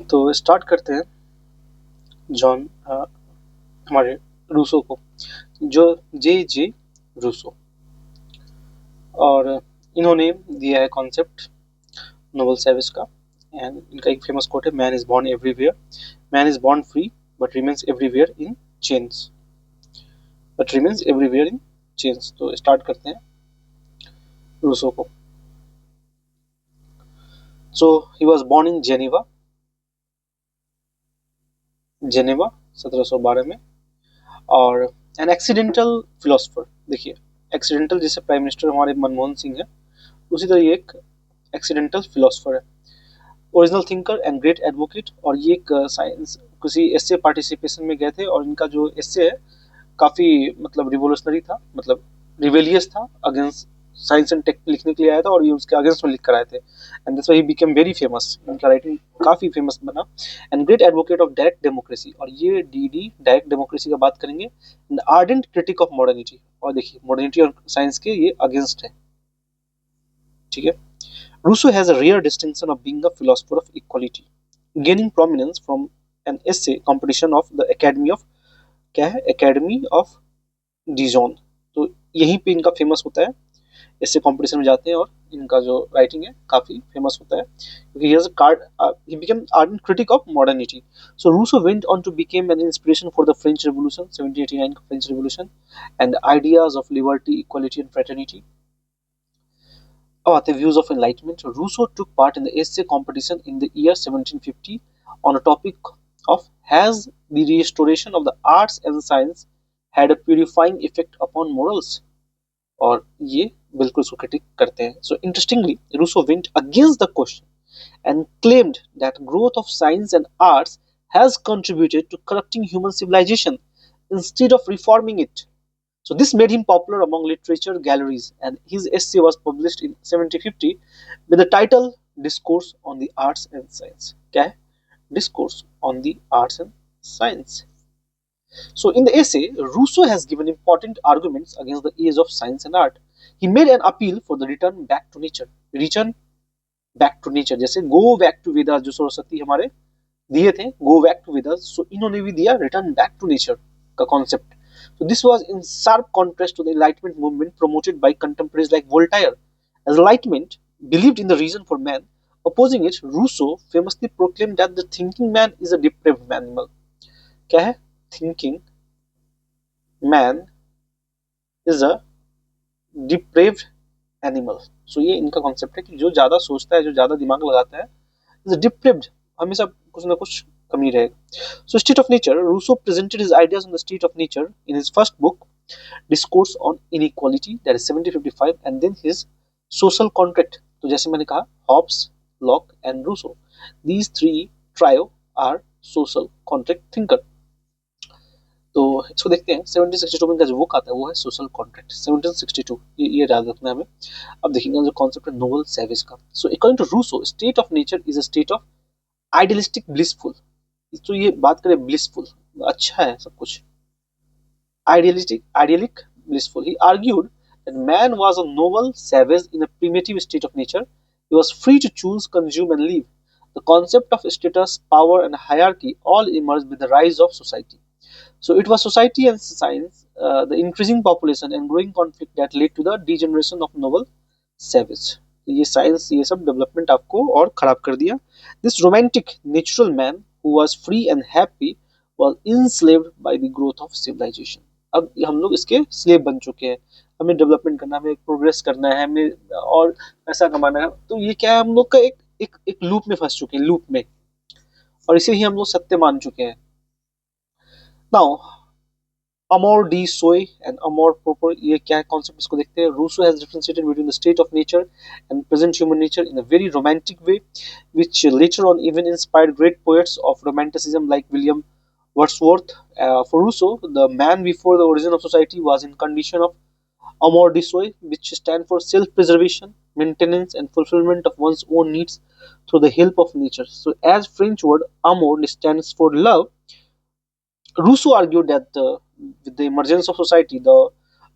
तो स्टार्ट करते हैं जॉन हमारे रूसो को, जो जे रूसो। और इन्होंने दिया है कॉन्सेप्ट नोबल सैवेज का। एंड इनका एक फेमस कोट है, man is born everywhere, man is born free but remains everywhere in chains, but remains everywhere in chains. तो स्टार्ट करते हैं रूसो को। So he was born in Geneva, Geneva 1712 में। और एन एक्सीडेंटल फिलोसफर, देखिए accidental जैसे prime minister हमारे मनमोहन सिंह है, उसी तरह ये एक एक्सीडेंटल फिलोसफर है। Original thinker and great advocate, और ये एक साइंस किसी एस्से पार्टिसिपेशन में गए थे, और इनका जो एस्से है काफी मतलब रिवोल्यूशनरी था, मतलब रिवेलियस था, अगेंस्ट साइंस एंड टेक लिखने के लिए आया था, और ये उसके अगेंस्ट में लिख कर आए थे। And that's why he became very famous, इनका राइटिंग काफी फेमस बना। And great advocate of direct democracy, और ये डी डायरेक्ट डेमोक्रेसी का बात करेंगे। And ardent critic of modernity, और देखिए मॉडर्निटी और साइंस के ये अगेंस्ट है, ठीक है। Rousseau has a rare distinction of being a philosopher of equality, gaining prominence from an essay competition of the Academy of, क्या है, Academy of Dijon। तो यहीं पे इनका फेमस होता है, ऐसे कंपटीशन में जाते हैं, और इनका जो राइटिंग है काफी फेमस होता है, क्योंकि he became ardent critic of modernity. So Rousseau went on to become an inspiration for the French Revolution, 1789 French Revolution, and the ideas of liberty, equality, and fraternity. The views of enlightenment. Rousseau took part in the essay competition in the year 1750 on a topic of has the restoration of the arts and science had a purifying effect upon morals, और ये बिल्कुल उसको critic करते हैं। So interestingly, Rousseau went against the question and claimed that growth of science and arts has contributed to corrupting human civilization instead of reforming it. So this made him popular among literature galleries, and his essay was published in 1750 with the title Discourse on the Arts and Science. क्या है? Discourse on the Arts and Science. So in the essay, Rousseau has given important arguments against the age of science and art. He made an appeal for the return back to nature. Return back to nature, जैसे go back to Vedas जो सरस्वती हमारे दिए थे, go back to Vedas, so इन्होंने भी दिया return back to nature का concept. So this was in sharp contrast to the Enlightenment movement promoted by contemporaries like Voltaire. As Enlightenment believed in the reason for man, opposing it, Rousseau famously proclaimed that the thinking man is a depraved animal. क्या है? Thinking man is a depraved animal. So ये इनका concept है कि जो ज्यादा सोचता है, जो ज्यादा दिमाग लगाता है, is a depraved, हमेशा कुछ ना कुछ कमी रहेगा. So state of nature, Rousseau presented his ideas on the state of nature in his first book, Discourse on Inequality, that is 1755, and then his social contract. तो जैसे मैंने कहा, Hobbes, Locke and Rousseau, these three trio are social contract thinker. तो इसको देखते हैं 1762 में इनका जो बुक आता है वो है सोशल कॉन्ट्रैक्ट, 1762, ये याद रखना है हमें। अब देखेंगे जो कॉन्सेप्ट है नोबल सैवेज का। So according to Rousseau, state of nature is a state of idealistic blissful. तो ये बात करें ब्लिसफुल, अच्छा है सब कुछ, idyllic blissful. He argued that man was a noble savage in a primitive state of nature. He was free to choose, consume, and live. The concept of status, power, and hierarchy all emerged with the rise of society. So it was society and science, the increasing population and growing conflict that led to the degeneration of noble savage. ये science ये सब development आपको और खराब कर दिया. This romantic natural man who was free and happy was enslaved by the growth of civilization. अब हम लोग इसके स्लेव बन चुके हैं, हमें डेवलपमेंट करना है, हमें प्रोग्रेस करना है, हमें और पैसा कमाना है, तो ये क्या है, हम लोग का एक लूप में फंस चुके हैं, लूप में, और इसे ही हम लोग सत्य मान चुके हैं. Now amour de soi and amour propre, ये क्या है कॉन्सेप्ट, इसको देखते हैं. Rousseau has differentiated between the state of nature and present human nature in a very romantic way, which later on even inspired great poets of romanticism like William Wordsworth. For Rousseau, the man before the origin of society was in condition of amour de soi, which stand for self-preservation, maintenance, and fulfillment of one's own needs through the help of nature. So, as French word amour stands for love, Rousseau argued that with the emergence of society, the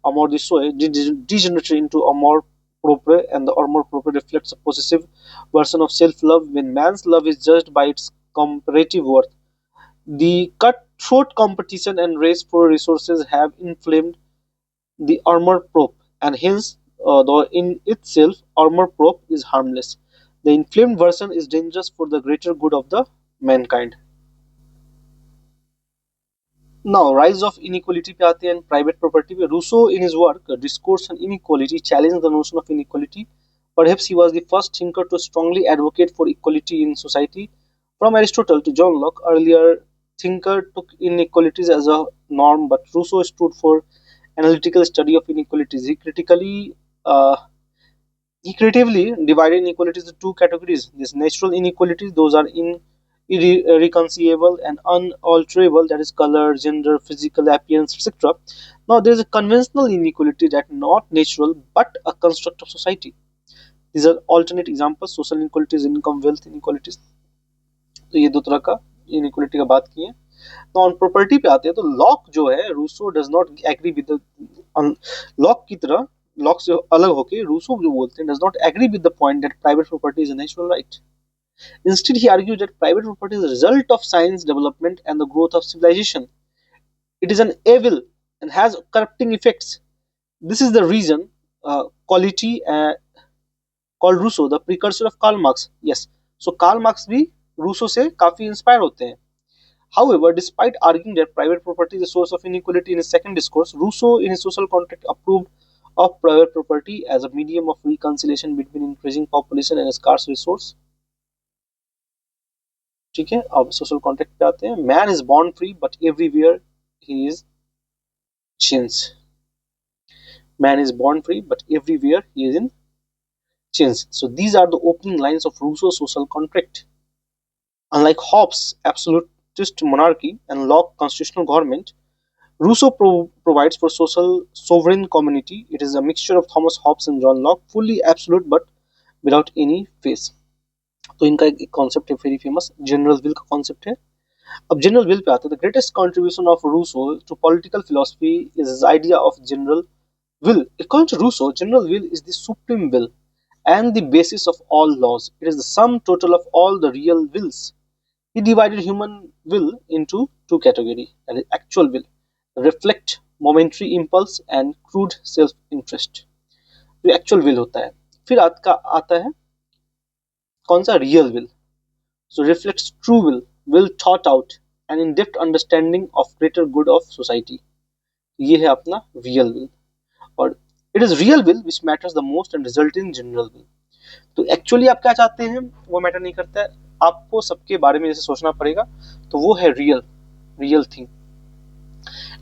amour de soi degenerated into amour propre, and the amour propre reflects a possessive version of self-love. When man's love is judged by its comparative worth. The cutthroat competition and race for resources have inflamed the armor probe, and hence, though in itself armor probe is harmless, the inflamed version is dangerous for the greater good of the mankind. Now, rise of inequality पे आते हैं and private property पे. Rousseau in his work Discourse on Inequality challenged the notion of inequality. Perhaps he was the first thinker to strongly advocate for equality in society. From Aristotle to John Locke, earlier thinker took inequalities as a norm, but Rousseau stood for analytical study of inequalities. Uh, he creatively divided inequalities into two categories. These natural inequalities, those are irreconcilable and unalterable, that is color, gender, physical appearance, etc. Now there is a conventional inequality that not natural but a construct of society. These are alternate examples: social inequalities, income, wealth inequalities. तो ये दो तरह का inequality का बात की है. तो ऑन प्रॉपर्टी पे आते हैं, तो लॉक जो है, Rousseau does not agree with Locke की तरह, लॉक से अलग होके रूसो जो बोलते हैं, does not agree with the point that private property is a natural right. Instead, he argued that private property is a result of science development and the growth of civilization. It is an evil and has corrupting effects. This is the reason quality called Rousseau the precursor of Karl Marx. Yes, so Karl Marx भी Rousseau से काफी inspire होते हैं. However, despite arguing that private property is a source of inequality in his second discourse, Rousseau in his social contract approved of private property as a medium of reconciliation between increasing population and a scarce resource. ठीक है, अब social contract पे आते हैं. Man is born free but everywhere he is chains. Man is born free but everywhere he is in chains. So these are the opening lines of Rousseau's social contract. Unlike Hobbes' absolutist monarchy and Locke constitutional government, Rousseau provides for social sovereign community. It is a mixture of Thomas Hobbes and John Locke, fully absolute but without any face. तो इनका एक concept है very famous, general will का concept है. अब general will पे आते हैं. The greatest contribution of Rousseau to political philosophy is his idea of general will. According to Rousseau, general will is the supreme will and the basis of all laws. It is the sum total of all the real wills. He divided human will into two categories, that is actual will, reflect momentary impulse and crude self-interest. तो actual will होता है. फिर आता है कौन सा? Real will. So reflects true will thought out and in depth understanding of greater good of society. ये है अपना real will. और it is real will which matters the most and result in general will. तो actually आप क्या चाहते हैं वो मैटर नहीं करता है, आपको सबके बारे में जैसे सोचना पड़ेगा, तो वो है real thing.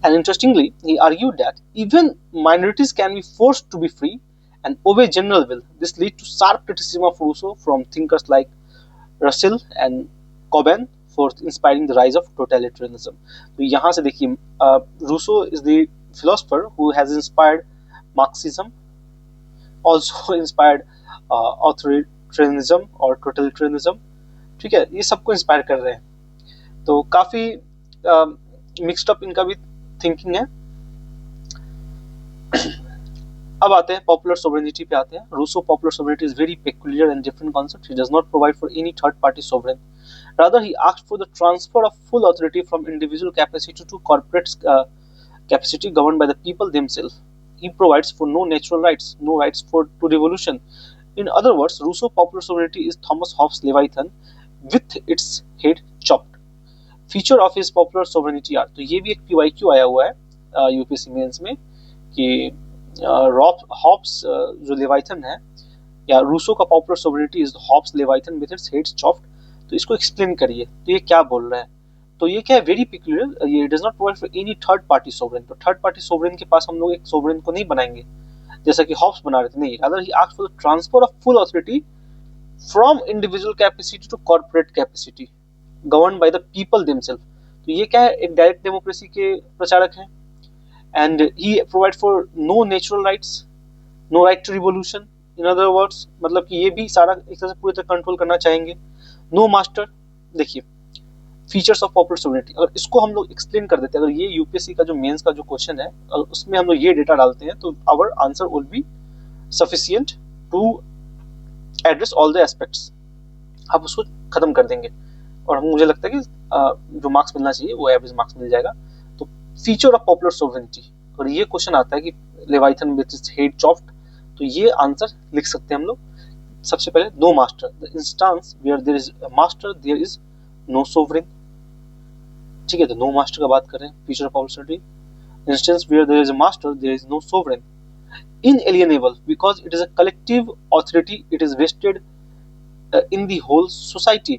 And interestingly, he argued that even minorities can be forced to be free and obey general will. This lead to sharp criticism of Rousseau from thinkers like Russell and Coben for inspiring the rise of totalitarianism. तो यहाँ से देखिए, Rousseau is the philosopher who has inspired Marxism, also inspired authoritarianism और totalitarianism. ठीक है, ये सबको inspire कर रहे हैं. तो काफी मिक्स्ड अप इनका भी थिंकिंग है. अब आते हैं पॉपुलर सोवरेनिटी पे आते हैं. Rousseau popular sovereignty is very peculiar and different concept. He does not provide for any third party sovereign. Rather he asked for the transfer of full authority from individual capacity to corporate capacity governed by the people themselves. He provides for no natural rights, no rights to revolution. In other words, Rousseau popular sovereignty is Thomas Hobbes' Leviathan with its head chopped. Feature of his popular sovereignty are, तो ये भी एक PYQ आया हुआ है UPSC mains में कि Hobbs जो लेवाइथन है, या रूसो का popular sovereignty is Hobbes Leviathan with its head chopped. तो इसको एक्सप्लेन करिए, तो ये क्या बोल रहा है. तो ये क्या है, वेरी पिक्युलर. ये does not provide for any third party sovereign. तो थर्ड पार्टी सोवरेन के पास हम लोग एक सोवरेन को नहीं बनाएंगे जैसा कि हॉब्स बना रहे थे, नहीं. Rather he asked for the transfer of full authority from individual capacity to corporate capacity governed by the people themselves. तो ये क्या है, एक डायरेक्ट डेमोक्रेसी के प्रचारक हैं. And he provide for no natural rights, no right to revolution. In other words मतलब कि ये भी सारा एक तरह से पूरी तरह कंट्रोल करना चाहेंगे. No master. देखिए फीचर्स ऑफ पॉपुलर सोवरेनिटी, अगर इसको हम लोग एक्सप्लेन कर देते हैं, अगर ये यूपीएससी का जो मेंस का जो क्वेश्चन है अगर उसमें हम लोग ये डेटा डालते हैं, तो our answer will be sufficient to address all the aspects. आप उसको खत्म कर देंगे. और मुझे लगता है कि जो मार्क्स मिलना चाहिए वो एवरेज मार्क्स मिल जाएगा। तो फीचर ऑफ पॉपुलर सोवरेनिटी, और ये क्वेश्चन आता है कि लेवाइथन विच इज हेड चॉफ्ट, तो ये आंसर लिख सकते हैं हम लोग। सबसे पहले no master, the instance where there is master there is no sovereign. ठीक है, तो नो मास्टर का बात कर रहे हैं, feature of popular sovereignty. Instance where there is a master there is no sovereign. Inalienable because it is a collective authority, it is vested in the whole society.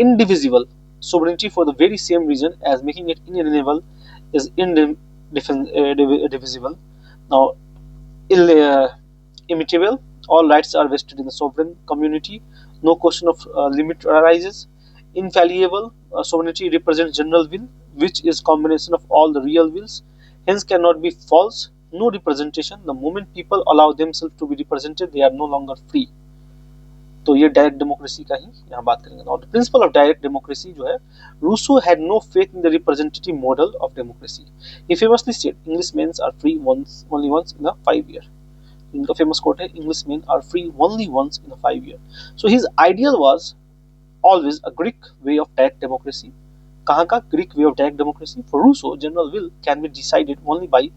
Indivisible, sovereignty for the very same reason as making it inalienable is indivisible. Now, immutable, all rights are vested in the sovereign community, no question of limit arises. Infallible, sovereignty represents general will, which is combination of all the real wills, hence cannot be false. No representation, the moment people allow themselves to be represented, they are no longer free. तो ये direct democracy का ही यहाँ बात करेंगे। और principle of direct democracy जो है, Rousseau had no faith in the representative model of democracy. He famously said Englishman are free once only once in a 5 year. इनका फेमस कोट है, Englishman are free only once in a 5 year. So his ideal was always a Greek way of direct democracy. कहाँ का Greek way of direct democracy? For Rousseau general will can be decided only by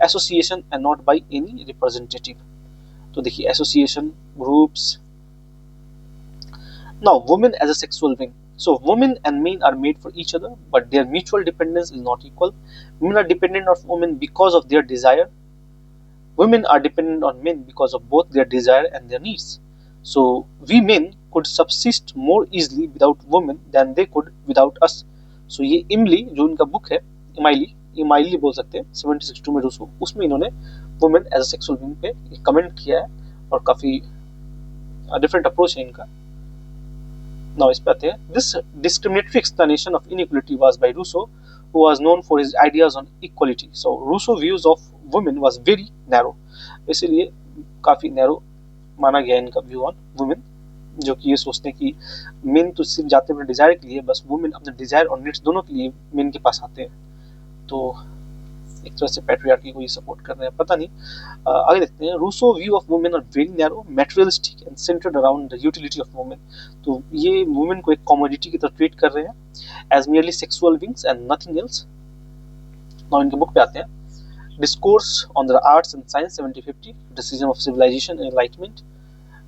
association and not by any representative. तो देखिए association, groups. Now, women as a sexual being. So, women and men are made for each other, but their mutual dependence is not equal. Men are dependent on women because of their desire. Women are dependent on men because of both their desire and their needs. So, we men could subsist more easily without women than they could without us. So, ये इमली जो इनका book है, इमाइली बोल सकते हैं, 1762 में Rousseau, उसमें इन्होंने women as a sexual being पे कमेंट किया है और काफी डिफरेंट अप्रोच है इनका। Now इस पे आते हैं। This discriminatory explanation of inequality was by Rousseau, who was known for his ideas on equality. So Rousseau views of women was very narrow. इसीलिए काफी नैरो माना गया इनका व्यू ऑन वुमेन, जो कि ये सोचते हैं कि मेन तो सिर्फ जाते हैं अपने डिजायर के लिए, बस वुमेन अपने डिजायर और नीड्स दोनों के लिए मेन के पास आते हैं। तो एक तरह से पैट्रियार्की को ही सपोर्ट कर रहे हैं, पता नहीं। आगे देखते हैं। Rousseau view of women are very narrow, materialistic and centered around the utility of women. तो ये वुमेन को एक कमोडिटी की तरह ट्रीट कर रहे हैं, as merely sexual beings and nothing else. Now इनके बुक पे आते हैं। Discourse on the arts and science 1750, criticism of civilization and enlightenment,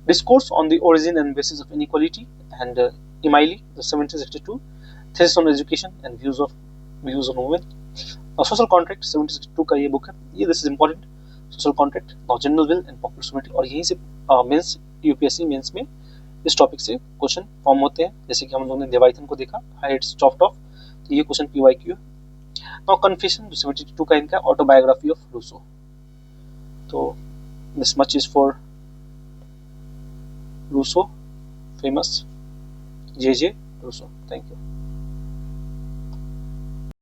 discourse on the origin and basis of inequality and Emile 1762, thesis on education and views on women. Social contract 1762 का ये book है, ये this is important. Social contract, now general will and popular society, और यहीं से mains UPSC mains में इस topic से क्वेश्चन फॉर्म होते हैं। जैसे कि हम लोगों ने लेवाइथन को देखा, हाइट्स चॉफ्ट ऑफ, तो ये क्वेश्चन पीवाईक्यू है। नाउ कन्फेशन 72 का इनका ऑटोबायोग्राफी ऑफ रूसो। तो this much is for Rousseau, famous J Rousseau. Thank you.